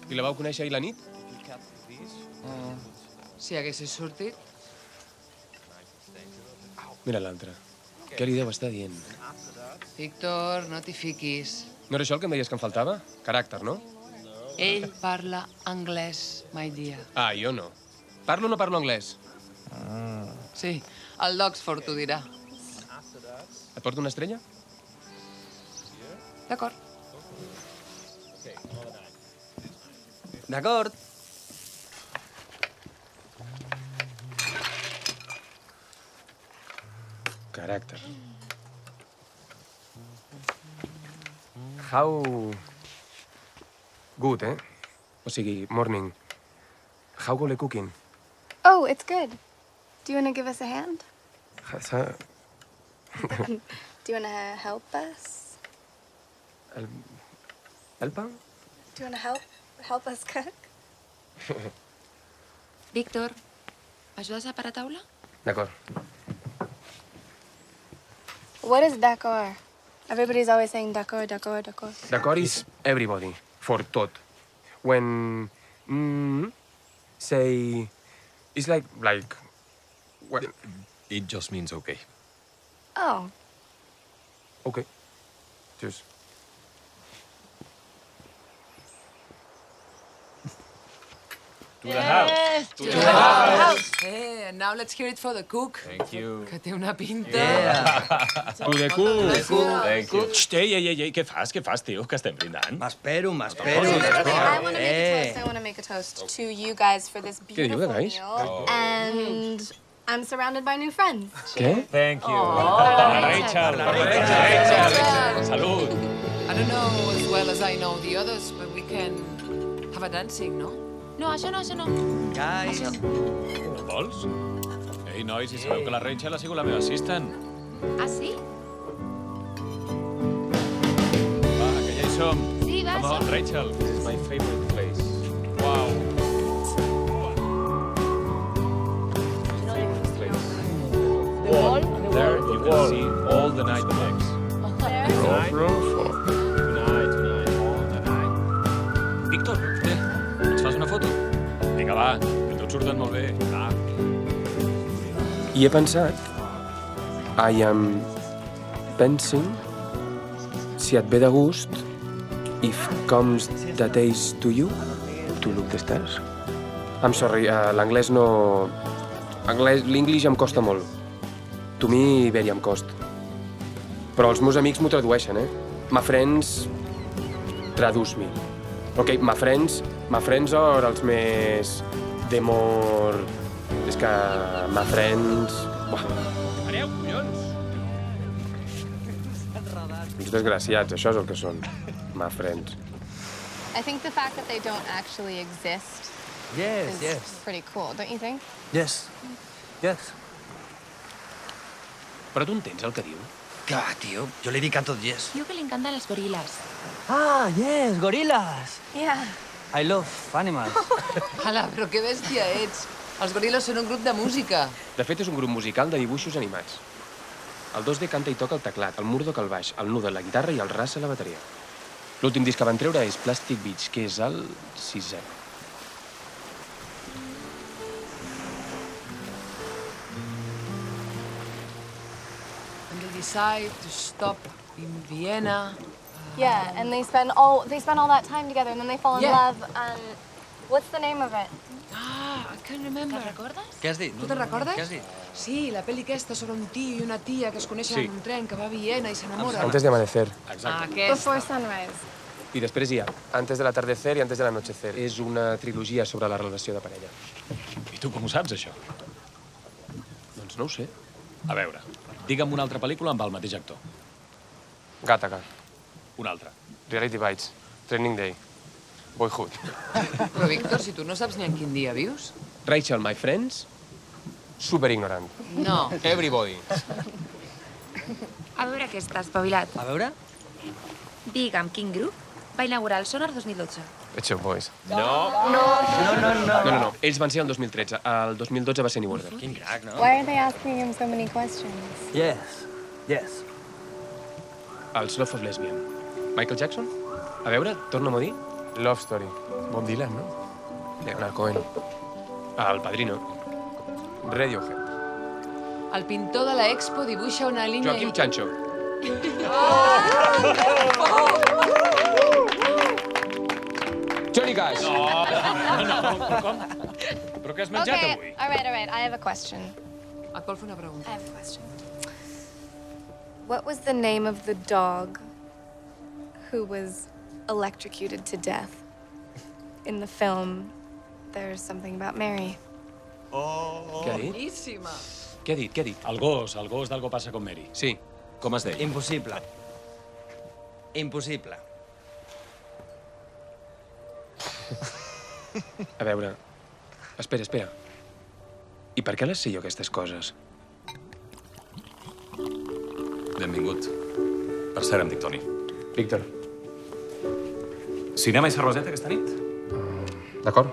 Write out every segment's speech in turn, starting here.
I la vau conèixer ahir la nit? Si haguessis sortit. Mira l'altre. Què li deu estar dient? Víctor, no t'hi fiquis. No era això el que em deies que em faltava? Caràcter, no? Ell parla anglès, Maïa. Ah, jo no. Parlo o no parlo anglès? Sí, el d'Oxford t'ho dirà. Et porto una estrella? D'acord. D'acord. Caràcter. How... Good, eh? O sigui, morning. How go the cooking? Oh, it's good. Do you want to give us a hand? Do you want to help us? Helpa? Do you want to help us cook? Víctor, m'ajudes a parar taula? D'acord. What is d'accord? Everybody's always saying d'accord, d'accord, d'accord. D'acord is everybody. For tot. When... say... It's like... Well, It just means okay. Oh, okay. Just... To the house. To the house. Hey, and now let's hear it for the cook. Thank you. Que té una pinta. To the cook. Thank you. Xxt, ei, què fas, tio? Que estem brindant. M'espero. I want to make a toast. I want to make a toast to you guys for this ¿Qué digo, beautiful guys? meal. And I'm surrounded by new friends. Què? Thank you. Rachel. Salut. I don't know as well as I know the others, but we can have a dancing, no? No, això no. Guys. No vols? Ei, nois, si sabeu que la Rachel ha sigut la meva assistant. Ah, sí? Va, que ja hi som. Sí, va, Come on, Rachel. This is my favorite place. Wow. There you can see all the nightclubs. Tonight, all the night. Víctor, què? Ens fas una foto? Vinga, va, que tot surten molt bé. Va. I he pensat... I am pensing... Si et ve de gust... If comes the taste to you... To look the stars... I'm sorry, l'anglès no... L'English em costa molt. To me, very em cost. Però els meus amics m'ho tradueixen, eh? My friends... Tradús-me. Ok, my friends are els més... de more... És que... my friends... Buah. Aneu, collons! Uns desgraciats, això és el que són. My friends. I think the fact that they don't actually exist Yes, is pretty cool, don't you think? Yes. Però tu entens el que diu? Clar, tio, jo li dic a tot yes. Diu que li encanten les goril·les. Ah, yes, gorillas. Yeah. I love animals. Hala, però que bèstia ets. Els goril·les són un grup de música. De fet, és un grup musical de dibuixos animats. El 2D canta i toca el teclat, el Murdoch el baix, el Nude la guitarra i el Russell la bateria. L'últim disc que van treure és Plastic Beach, que és el 6è. And they decide to stop in Vienna. Yeah, and they spend all that time together, and then they fall in Yeah. love. And what's the name of it? Ah, I can't remember. Te'n recordes? Què has dit? Tu te'n recordes? Què has dit? Sí, la pel·li aquesta sobre un tio i una tia que es coneixen en un tren, que va a Viena i s'enamoren. Antes de amanecer. Ah, aquesta. Before Sunrise. I després hi ha Antes de l'atardecer i Antes de l'anochecer. És una trilogia sobre la relació de parella. I tu com ho saps, això? Doncs no ho sé. A veure, digue'm una altra pel·lícula amb el mateix actor. Gattaca, Una altra. Reality Bites, Training Day, Boyhood. Però, Víctor, si tu no saps ni en quin dia vius. Rachel, my friends, super ignorant. No. Everybody. A veure què està espavilat. A veure? Digue'm, quin grup va inaugurar el Sonar 2012? Pet Shop Boys. No. No. Ells van ser el 2013. El 2012 va ser New Order. Quin crac, no? Why are they asking him so many questions? Yes. Els Love of Lesbian. Michael Jackson? A veure, torna'm a dir. Love Story. Bob Dylan, no? Leonard Cohen. El Padrino. Radiohead. El pintor de l'Expo dibuixa una línia... Joaquim Chancho. Johnny Cash. No, però com? Però què has menjat Okay, avui? all right. I have a question. Et vol fer una pregunta? I have a question. What was the name of the dog who was electrocuted to death? In the film, there's something about Mary. Què ha dit? Boníssima. Què ha dit? El gos d'Algo passa con Mary. Sí. Com es deia? Impossible. Impossible. A veure... Espera. I per què les sé jo, aquestes coses? Benvingut. Per cert, em dic Toni. Víctor. Cinema i cerveseta aquesta nit? D'acord?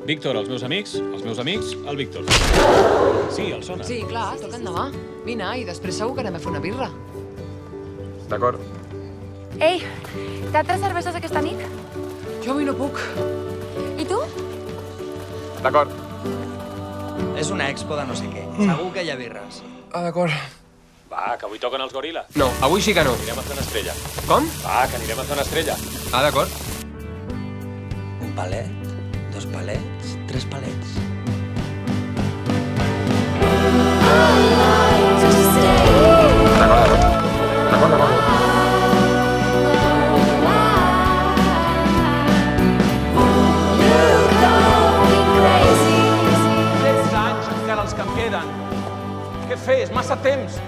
Víctor, els meus amics, el Víctor. Sí, el sona. Sí, clar, toquen demà. Vine, i després segur que anem a fer una birra. D'acord. Ei, teatre cerveses aquesta nit? Jo avui no puc. I tu? D'acord. És una expo de no sé què. Segur que hi ha birres. D'acord. Va, que avui toquen els goril·la. No, avui sí que no. Anirem a fer una estrella. Com? Va, que anirem a fer una estrella. D'acord. Un palet, 2 palets, 3 palets. D'acord. Encara els que em queden. Què fer? És massa temps.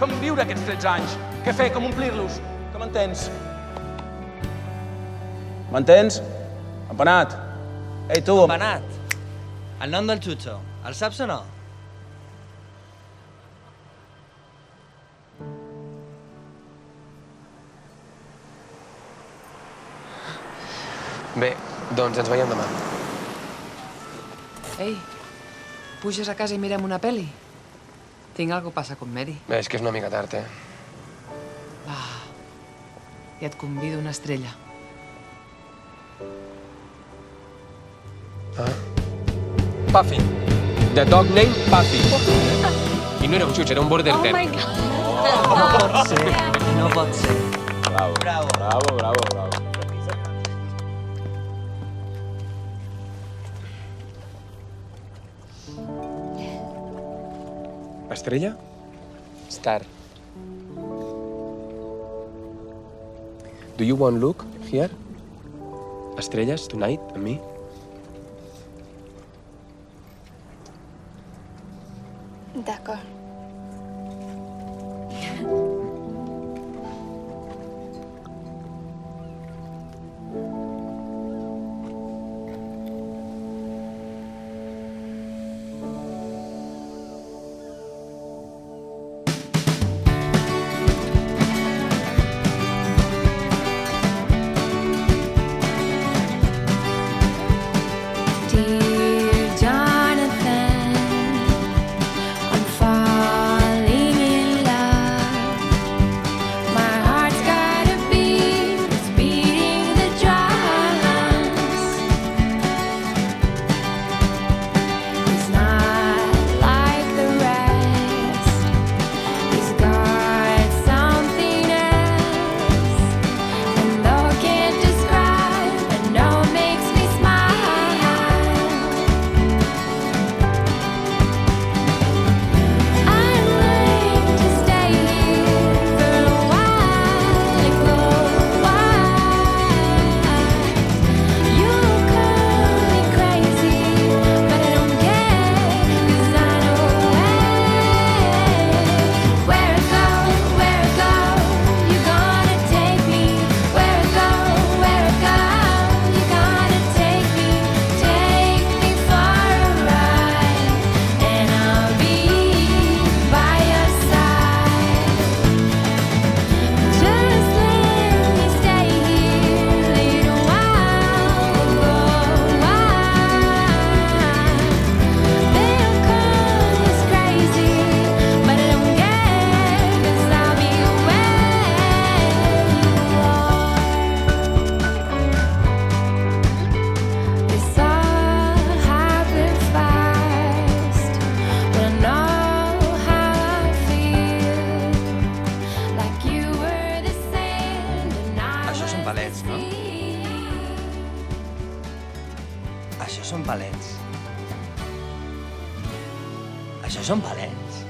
Com viure aquests 13 anys? Què fer? Com omplir-los? Que m'entens? M'entens? Empanat. Ei, tu. Empanat. El nom del xutxo. El saps o no? Bé, doncs ens veiem demà. Ei, puges a casa i mirem una pel·li? Tinc algo passa con Mary. Bé, és que és una mica tard, Va, i et convido a una estrella. Puffy. The dog name Puffy. I no era un xutx, era un border Oh my terrier. God. No pot ser. No pot ser. Bravo. Bravo. Estrella? Star. Do you want look here? Estrelles tonight amb mi? D'accord. palets. Això són palets?